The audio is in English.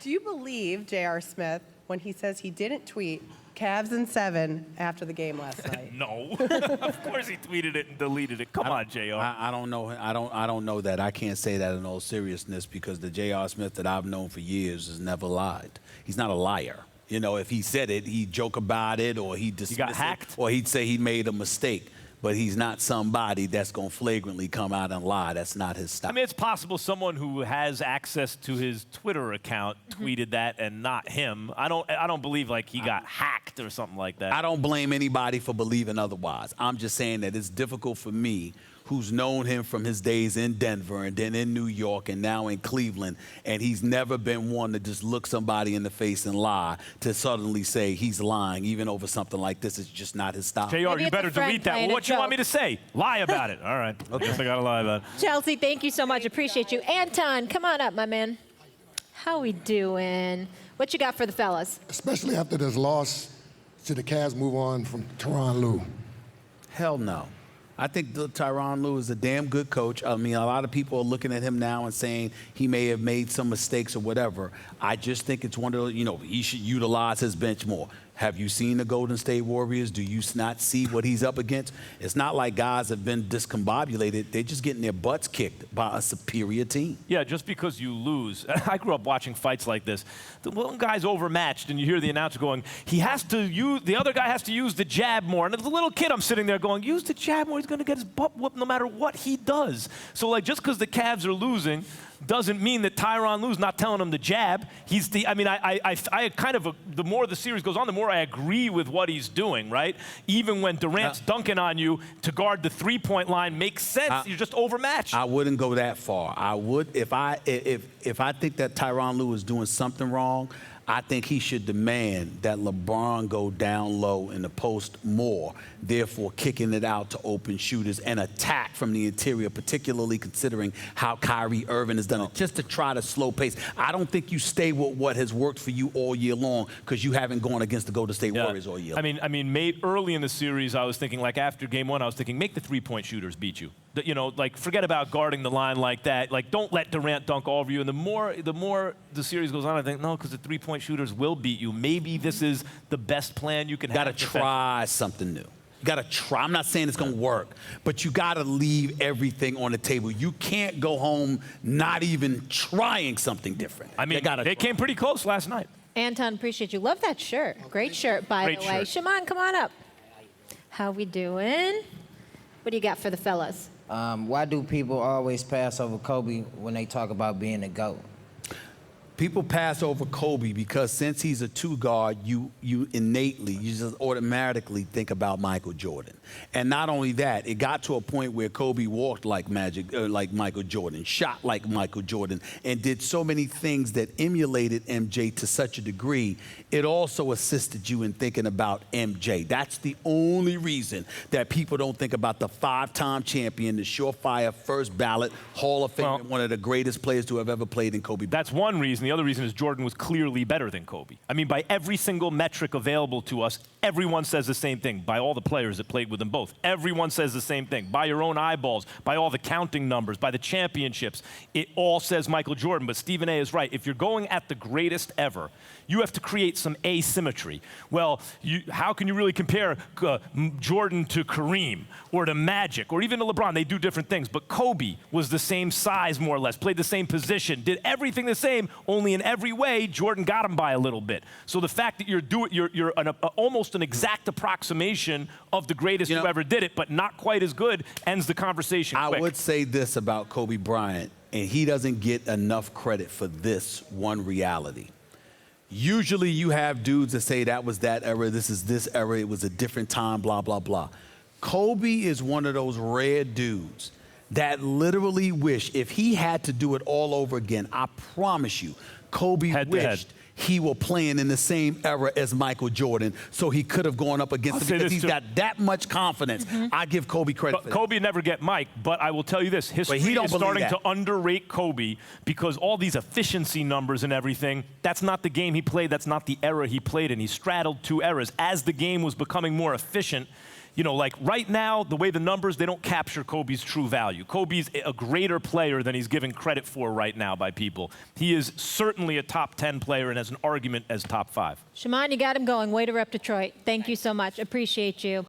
Do you believe J.R. Smith when he says he didn't tweet Cavs in 7 after the game last night? No. Of course he tweeted it and deleted it. Come on, J.R. I don't know. I don't know that. I can't say that in all seriousness because the J.R. Smith that I've known for years has never lied. He's not a liar. You know, if he said it, he'd joke about it or he'd dismiss he got hacked? it or he'd say he made a mistake. But he's not somebody that's going to flagrantly come out and lie. That's not his style. I mean, it's possible someone who has access to his Twitter account tweeted that and not him. I don't believe like he got hacked or something like that. I don't blame anybody for believing otherwise. I'm just saying that it's difficult for me, who's known him from his days in Denver and then in New York and now in Cleveland, and he's never been one to just look somebody in the face and lie, to suddenly say he's lying, even over something like this. It's just not his style. JR, you better delete that. Well, what you want me to say? Lie about it. All right. I guess I got to lie about it. Chelsea, thank you so much. Appreciate you. Anton, come on up, my man. How we doing? What you got for the fellas? Especially after this loss, should the Cavs move on from Tyronn Lue? Hell no. I think Tyronn Lue is a damn good coach. I mean, a lot of people are looking at him now and saying he may have made some mistakes or whatever. I just think it's one of those, you know, he should utilize his bench more. Have you seen the Golden State Warriors? Do you not see what he's up against? It's not like guys have been discombobulated. They're just getting their butts kicked by a superior team. Yeah, just because you lose. I grew up watching fights like this. The one guy's overmatched, and you hear the announcer going, he has to use, the other guy has to use the jab more. And the little kid, I'm sitting there going, use the jab more. He's going to get his butt whooped no matter what he does. So, like, just because the Cavs are losing doesn't mean that Tyronn Lue's not telling him the jab. He's the, I mean, I kind of, the more the series goes on, the more I agree with what he's doing, right? Even when Durant's dunking on you to guard the three-point line makes sense. You're just overmatched. I wouldn't go that far. I would, if I think that Tyronn Lue is doing something wrong, I think he should demand that LeBron go down low in the post more, therefore kicking it out to open shooters and attack from the interior, particularly considering how Kyrie Irving has done it, just to try to slow pace. I don't think you stay with what has worked for you all year long because you haven't gone against the Golden State Warriors all year long. I mean, early in the series, I was thinking, like after game one, I was thinking, make the three-point shooters beat you. You know, like forget about guarding the line like that. Like don't let Durant dunk all over you. And the more the series goes on, I think, no, because the three-point shooters will beat you. Maybe this is the best plan you can have. Got to try something new. You got to try. I'm not saying it's going to work, but you got to leave everything on the table. You can't go home not even trying something different. I mean, they came pretty close last night. Anton, appreciate you. Love that shirt. Great shirt, by the way. Shimon, come on up. How we doing? What do you got for the fellas? Why do people always pass over Kobe when they talk about being a GOAT? People pass over Kobe because since he's a two-guard, you innately, you just automatically think about Michael Jordan. And not only that, it got to a point where Kobe walked like Michael Jordan, shot like Michael Jordan, and did so many things that emulated MJ to such a degree, it also assisted you in thinking about MJ. That's the only reason that people don't think about the five-time champion, the surefire first ballot Hall of Fame, one of the greatest players to have ever played in Kobe. That's one reason. The other reason is Jordan was clearly better than Kobe. I mean, by every single metric available to us, everyone says the same thing. By all the players that played with them both, everyone says the same thing. By your own eyeballs, by all the counting numbers, by the championships, it all says Michael Jordan. But Stephen A. is right. If you're going at the greatest ever, you have to create some asymmetry. Well, how can you really compare Jordan to Kareem or to Magic or even to LeBron? They do different things. But Kobe was the same size, more or less, played the same position, did everything the same, only in every way, Jordan got him by a little bit. So the fact that you're almost an exact approximation of the greatest who ever did it, but not quite as good, ends the conversation quick. I would say this about Kobe Bryant, and he doesn't get enough credit for this one reality. Usually you have dudes that say that was that era, this is this era, it was a different time, blah, blah, blah. Kobe is one of those rare dudes that literally wish, if he had to do it all over again, I promise you, Kobe wished he were playing in the same era as Michael Jordan, so he could have gone up against him because he's got that much confidence. I give Kobe credit for that. Kobe never get Mike, but I will tell you this, history is starting to underrate Kobe because all these efficiency numbers and everything, that's not the game he played, that's not the era he played in. He straddled two eras. As the game was becoming more efficient, you know, like right now, the way the numbers, they don't capture Kobe's true value. Kobe's a greater player than he's given credit for right now by people. He is certainly a top 10 player and has an argument as top 5. Shimon, you got him going. Way to rep Detroit. Thank you so much. Appreciate you.